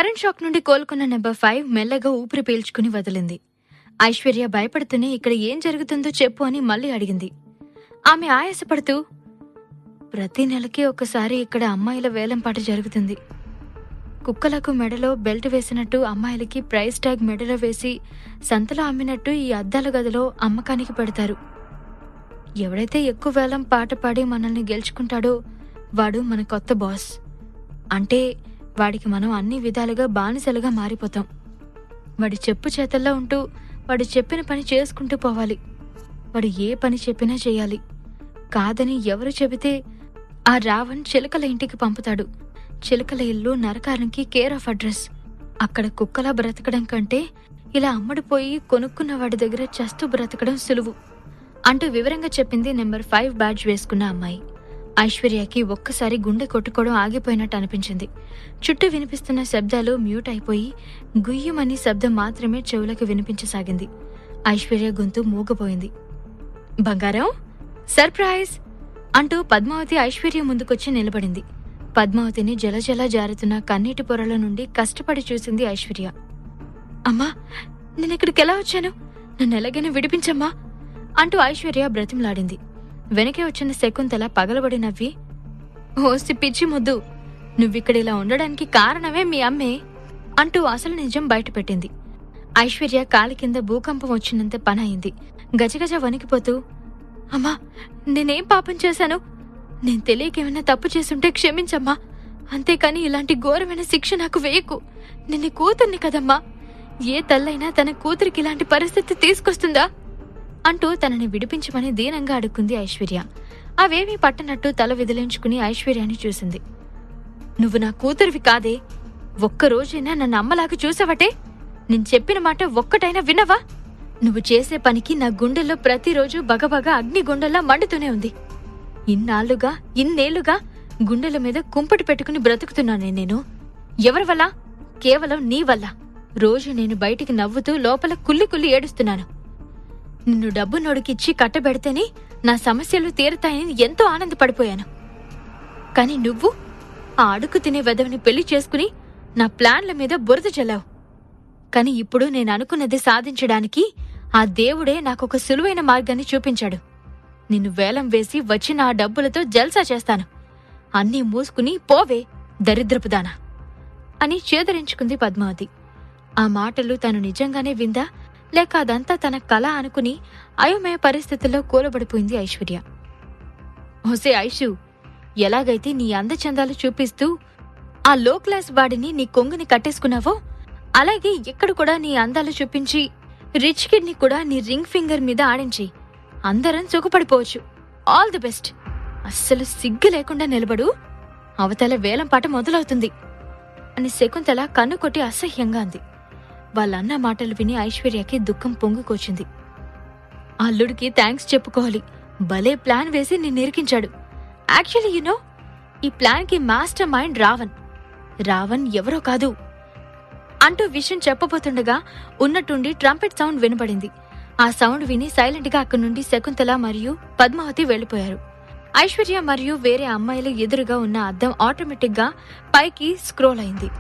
Current shock నుండి కోలుకున్న number 5 మెల్లగా ఊపిరి పీల్చుకుని వదిలింది. ఐశ్వర్య భయపడుతూనే ఇక్కడ ఏం జరుగుతుందో చెప్పు అని మళ్ళీ అడిగింది. ఆమె ఆయాసపడుతూ, ప్రతి నెలకి ఒకసారి ఇక్కడ అమ్మాయిల వేలంపాట జరుగుతుంది. కుక్కలకు మెడలో బెల్ట్ వేసినట్టు అమ్మాయిలకి ప్రైస్ ట్యాగ్ మెడలో వేసి సంతలో అమ్మినట్టు ఈ అద్దాల గదిలో అమ్మకానికి పెడతారు. ఎవడైతే ఎక్కువ వేలం పాట పాడి మనల్ని గెలుచుకుంటాడో వాడు మన కొత్త బాస్. అంటే వాడికి మనం అన్ని విధాలుగా బానిసలుగా మారిపోతాం. వాడి చెప్పు చేతల్లో ఉంటూ వాడు చెప్పిన పని చేసుకుంటూ పోవాలి. వాడు ఏ పని చెప్పినా చేయాలి. కాదని ఎవరు చెబితే ఆ రావణ్ చిలకల ఇంటికి పంపుతాడు. చిలకల ఇల్లు నరకానికి కేర్ ఆఫ్ అడ్రస్. అక్కడ కుక్కలా బ్రతకడం కంటే ఇలా అమ్మడిపోయి కొనుక్కున్న వాడి దగ్గర చస్తూ బ్రతకడం సులువు అంటూ వివరంగా చెప్పింది నెంబర్ 5 బ్యాడ్జ్ వేసుకున్న అమ్మాయి. ఐశ్వర్యకి ఒక్కసారి గుండె కొట్టుకోవడం ఆగిపోయినట్టు అనిపించింది. చుట్టూ వినిపిస్తున్న శబ్దాలు మ్యూట్ అయిపోయి గుయ్యమని శబ్దం మాత్రమే చెవులకు వినిపించసాగింది. ఐశ్వర్య గొంతు మూగపోయింది. బంగారం, సర్ప్రైజ్ అంటూ పద్మావతి ఐశ్వర్య ముందుకొచ్చి నిలబడింది. పద్మావతిని జలజల జారుతున్న కన్నీటి పొరల నుండి కష్టపడి చూసింది ఐశ్వర్య. అమ్మా, నేనిక్కడికెలా వచ్చాను? నన్ను ఎలాగైనా విడిపించమ్మా అంటూ ఐశ్వర్య బ్రతిమలాడింది. వెనకే వచ్చిన శకుంతల పగలబడి నవ్వి, ఓసి పిచ్చి ముద్దు, నువ్విక్కడిలా ఉండడానికి కారణమే మీ అమ్మే అంటూ అసలు నిజం బయటపెట్టింది. ఐశ్వర్య కాలి కింద భూకంపం వచ్చినంత పనయింది. గజగజ వణికిపోతూ, అమ్మా, నేనేం పాపం చేశాను? నేను తెలియకేమైనా తప్పు చేసుంటే క్షమించమ్మా. అంతేకాని ఇలాంటి ఘోరమైన శిక్ష నాకు వేయకు. నిన్ను కూతుర్ని కదమ్మా. ఏ తల్లైనా తన కూతురికి ఇలాంటి పరిస్థితి తీసుకొస్తుందా అంటూ తనని విడిపించమని దీనంగా అడుక్కుంది ఐశ్వర్య. అవేమీ పట్టనట్టు తల విదిలించుకుని ఐశ్వర్యాన్ని చూసింది. నువ్వు నా కూతురివి కాదే. ఒక్కరోజైనా నన్ను అమ్మలాగా చూసావటే? నేను చెప్పిన మాట ఒక్కటైనా వినవా? నువ్వు చేసే పనికి నా గుండెల్లో ప్రతిరోజు బగబగా అగ్నిగుండెల్లా మండుతూనే ఉంది. ఇన్నేళ్లుగా గుండెల మీద కుంపటి పెట్టుకుని బ్రతుకుతున్నానే నేను. ఎవరి వల్ల? కేవలం నీ వల్ల. రోజు నేను బయటికి నవ్వుతూ లోపల కుల్లి కుల్లి ఏడుస్తున్నాను. నిన్ను డబ్బు నొడికిచ్చి కట్టబెడితేనే నా సమస్యలు తీరతాయని ఎంతో ఆనందపడిపోయాను. కాని నువ్వు ఆ అడుగు తినే వెధవని పెళ్లి చేసుకుని నా ప్లాన్ల మీద బురద చల్లావు. కాని ఇప్పుడు నేను అనుకున్నది సాధించడానికి ఆ దేవుడే నాకొక సులువైన మార్గాన్ని చూపించాడు. నిన్ను వేలం వేసి వచ్చిన ఆ డబ్బులతో జల్సా చేస్తాను. అన్నీ మూసుకుని పోవే దరిద్రపుదానా అని చేదరించుకుంది పద్మావతి. ఆ మాటలు తను నిజంగానే విందా లేక అదంతా తన కళ అనుకుని అయోమయ పరిస్థితుల్లో కూలబడిపోయింది ఐశ్వర్య. హోసే ఐషు, ఎలాగైతే నీ అందచందాలు చూపిస్తూ ఆ లో క్లాస్ వాడిని నీ కొంగుని కట్టేసుకున్నావో అలాగే ఇక్కడ కూడా నీ అందాలు చూపించి రిచ్ కిడ్ ని కూడా నీ రింగ్ ఫింగర్ మీద ఆడించి అందరం సుఖపడిపోవచ్చు. All the best. అస్సలు సిగ్గు లేకుండా నిలబడు, అవతల వేలంపాట మొదలవుతుంది అని శకుంతల కన్ను కొట్టి అసహ్యంగా అంది. వాళ్ళన్న మాటలు విని ఐశ్వర్యకి దుఃఖం పొంగుకొచ్చింది. అల్లుడికి థ్యాంక్స్ చెప్పుకోవాలి. భలే ప్లాన్ వేసి నిన్నిరికించాడు. యాక్చువల్లీ యునో, ఈ ప్లాన్ కి మాస్టర్ మైండ్ రావణ్ ఎవరో కాదు అంటూ విషయం చెప్పబోతుండగా ఉన్నట్టుండి ట్రంపెట్ సౌండ్ వినబడింది. ఆ సౌండ్ విని సైలెంట్ గా అక్కడి నుండి శకుంతల మరియు పద్మావతి వెళ్లిపోయారు. ఐశ్వర్య మరియు వేరే అమ్మాయిలు ఎదురుగా ఉన్న అద్దం ఆటోమేటిక్ గా పైకి స్క్రోల్ అయింది.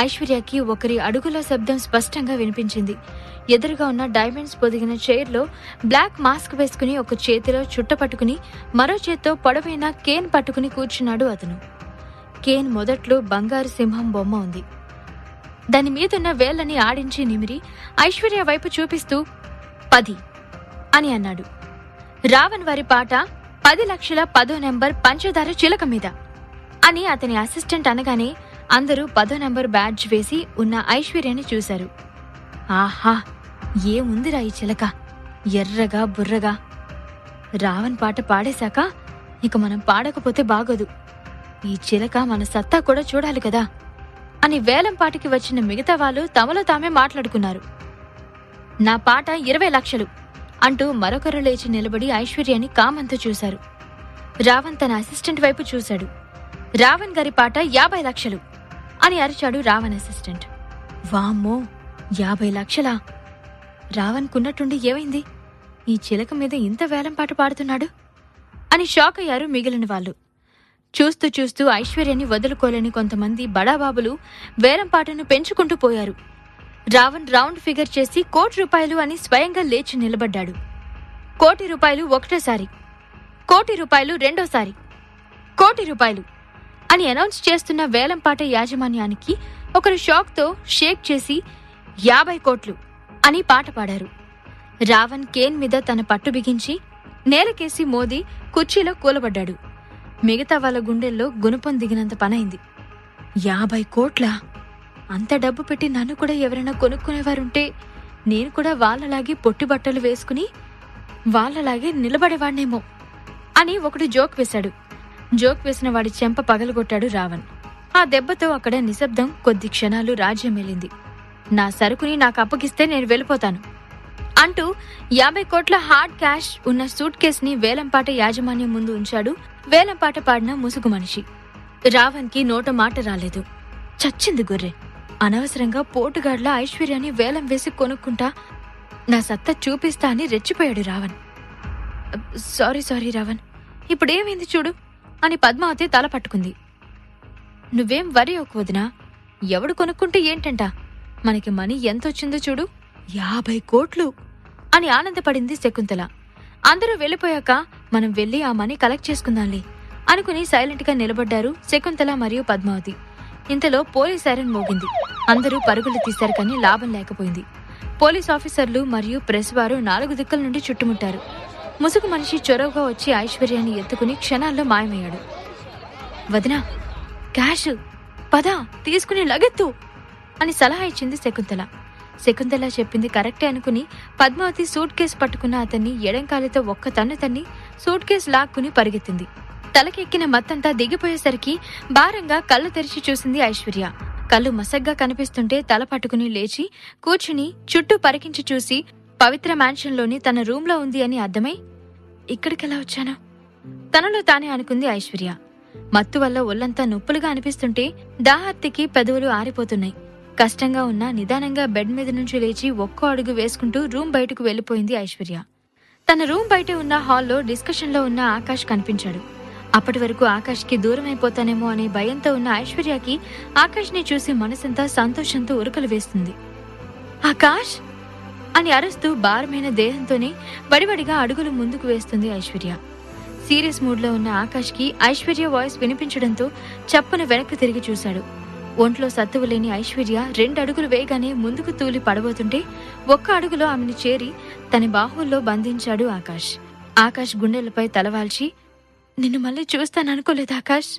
ఐశ్వర్యకి ఒకరి అడుగుల శబ్దం స్పష్టంగా వినిపించింది. ఎదురుగా ఉన్న డైమండ్స్ పొదిగిన చైర్లో బ్లాక్ మాస్క్ వేసుకుని ఒక చేతిలో చుట్ట పట్టుకుని మరో చేత్తో పొడవైన కేన్ పట్టుకుని కూర్చున్నాడు అతను. కేన్ మొదట్లో బంగారు సింహం బొమ్మ ఉంది. దాని మీదున్న వేళ్లని ఆడించి నిమిరి ఐశ్వర్య వైపు చూపిస్తూ 10 అని అన్నాడు. రావణ్ వారి పాట 10 లక్షల 10వ నెంబర్ పంచదార చిలక మీద అని అతని అసిస్టెంట్ అనగానే అందరూ 10వ నెంబర్ బ్యాడ్జ్ వేసి ఉన్న ఐశ్వర్యని చూశారు. ఆహా, ఏముందిరా ఈ చిలక, ఎర్రగా బుర్రగా. రావణ్ పాట పాడేశాక ఇక మనం పాడకపోతే బాగోదు. ఈ చిలక మన సత్తా కూడా చూడాలి కదా అని వేలంపాటికి వచ్చిన మిగతా వాళ్ళు తమలో తామే మాట్లాడుకున్నారు. నా పాట 20 లక్షలు అంటూ మరొకరు లేచి నిలబడి ఐశ్వర్యాన్ని కామంతో చూశారు. రావణ్ తన అసిస్టెంట్ వైపు చూశాడు. రావణ్ గారి పాట 50 లక్షలు అని అరిచాడు రావణ్ అసిస్టెంట్. వామ్మో, 50 లక్షలా? రావణ్ కున్నట్టుండి ఏమైంది? ఈ చిలక మీద ఇంత వేలంపాట పాడుతున్నాడు అని షాక్ అయ్యారు మిగిలిన వాళ్ళు. చూస్తూ చూస్తూ ఐశ్వర్యాన్ని వదులుకోలేని కొంతమంది బడాబాబులు వేలంపాటను పెంచుకుంటూ పోయారు. రావణ్ రౌండ్ ఫిగర్ చేసి ₹1,00,00,000 అని స్వయంగా లేచి నిలబడ్డాడు. ₹1,00,00,000 ఒకటోసారి, ₹1,00,00,000 రెండోసారి, ₹1,00,00,000 అని అనౌన్స్ చేస్తున్న వేలంపాట యాజమాన్యానికి ఒకరు షాక్తో షేక్ చేసి 50 కోట్లు అని పాట పాడారు. రావణ్ కేన్ మీద తన పట్టు బిగించి నేలకేసి మోది కుర్చీలో కూలబడ్డాడు. మిగతా వాళ్ళ గుండెల్లో గుణపం దిగినంత పనైంది. 50 కోట్ల? అంత డబ్బు పెట్టి నన్ను కూడా ఎవరైనా కొనుక్కునేవారుంటే నేను కూడా వాళ్ళలాగే పొట్టి బట్టలు వేసుకుని వాళ్ళలాగే నిలబడేవాణ్ణేమో అని ఒకడు జోక్ వేశాడు. జోక్ వేసిన వాడి చెంప పగలగొట్టాడు రావణ్. ఆ దెబ్బతో అక్కడ నిశ్శబ్దం కొద్ది క్షణాలు రాజ్యమేలింది. నా సరుకుని నాకు అప్పగిస్తే నేను వెళ్ళిపోతాను అంటూ 50 కోట్ల హార్డ్ క్యాష్ ఉన్న సూట్ కేసుని వేలంపాట యాజమాన్యం ముందు ఉంచాడు వేలంపాట పాడిన ముసుగు మనిషి. రావణ్కి నోట మాట రాలేదు. చచ్చింది గొర్రె. అనవసరంగా పోటుగాడ్ల ఐశ్వర్యాన్ని వేలం వేసి కొనుక్కుంటా నా సత్తా చూపిస్తా అని రెచ్చిపోయాడు రావణ్. సారీ రావణ్, ఇప్పుడేమైంది చూడు అని పద్మావతి తల పట్టుకుంది. నువ్వేం వరి ఒక వదినా, ఎవడు కొనుక్కుంటే ఏంటంట, మనకి మనీ ఎంతొచ్చిందో చూడు, 50 కోట్లు అని ఆనందపడింది శకుంతల. అందరూ వెళ్ళిపోయాక మనం వెళ్ళి ఆ మనీ కలెక్ట్ చేసుకుందాంలే అనుకుని సైలెంట్ గా నిలబడ్డారు శకుంతల మరియు పద్మావతి. ఇంతలో పోలీస్ సైరన్ మోగింది. అందరూ పరుగులు తీశారు కానీ లాభం లేకపోయింది. పోలీస్ ఆఫీసర్లు మరియు ప్రెస్ వారు 4 దిక్కుల నుండి చుట్టుముట్టారు. ముసుగు మనిషి చొరవగా వచ్చి ఐశ్వర్యాన్ని ఎత్తుకుని క్షణాల్లో మాయమయ్యాడు. వదినా, క్యాష్ పదా తీసుకుని లగెత్తు అని సలహా ఇచ్చింది శకుంతల. శకుంతల చెప్పింది కరెక్టే అనుకుని పద్మావతి సూట్ కేసు పట్టుకున్న అతన్ని ఎడంకాలితో ఒక్క తన్ను తన్ని సూట్ కేసు లాక్కుని పరిగెత్తింది. తలకెక్కిన మత్తంతా దిగిపోయేసరికి భారంగా కళ్ళు తెరిచి చూసింది ఐశ్వర్య. కళ్ళు మసగ్గా కనిపిస్తుంటే తల పట్టుకుని లేచి కూర్చుని చుట్టూ పరికించి చూసి పవిత్ర మ్యాన్షన్లోని తన రూంలో ఉంది అని అర్థమై ఇక్కడికెలా వచ్చాను తనలో తానే అనుకుంది ఐశ్వర్య. మత్తు వల్ల ఒళ్లంతా నొప్పులుగా అనిపిస్తుంటే దాహర్తికి పెదవులు ఆరిపోతున్నాయి. కష్టంగా ఉన్నా నిదానంగా బెడ్ మీద నుంచి లేచి ఒక్కో అడుగు వేసుకుంటూ రూమ్ బయటకు వెళ్లిపోయింది ఐశ్వర్య. తన రూమ్ బయట ఉన్న హాల్లో డిస్కషన్లో ఉన్న ఆకాష్ కనిపించాడు. అప్పటి వరకు ఆకాష్కి దూరమైపోతానేమో అనే భయంతో ఉన్న ఐశ్వర్యకి ఆకాష్ని చూసి మనసంతా సంతోషంతో ఉరుకలు వేస్తుంది. ఆకాష్ అని అరుస్తూ భారమైన దేహంతోనే వడివడిగా అడుగులు ముందుకు వేస్తుంది ఐశ్వర్య. సీరియస్ మూడ్లో ఉన్న ఆకాష్కి ఐశ్వర్య వాయిస్ వినిపించడంతో చప్పున వెనక్కి తిరిగి చూశాడు. ఒంట్లో సత్తువు లేని ఐశ్వర్య 2 అడుగులు వేయగానే ముందుకు తూలి పడబోతుంటే ఒక్క అడుగులో ఆమెను చేరి తన బాహువుల్లో బంధించాడు ఆకాష్. ఆకాష్ గుండెలపై తలవాల్చి, నిన్ను మళ్ళీ చూస్తాననుకోలేదు ఆకాష్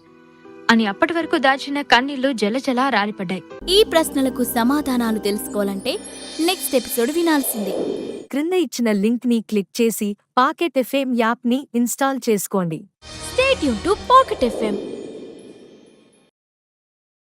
అని అప్పటి వరకు దాచిన కన్నీళ్లు జలజలా రాలిపడ్డాయి. ఈ ప్రశ్నలకు సమాధానాలు తెలుసుకోవాలంటే నెక్స్ట్ ఎపిసోడ్ వినాల్సిందే. క్రింద ఇచ్చిన లింక్ ని క్లిక్ చేసి పాకెట్ ఎఫ్ఎం యాప్ ని ఇన్స్టాల్ చేసుకోండి. Stay tune to pocket FM.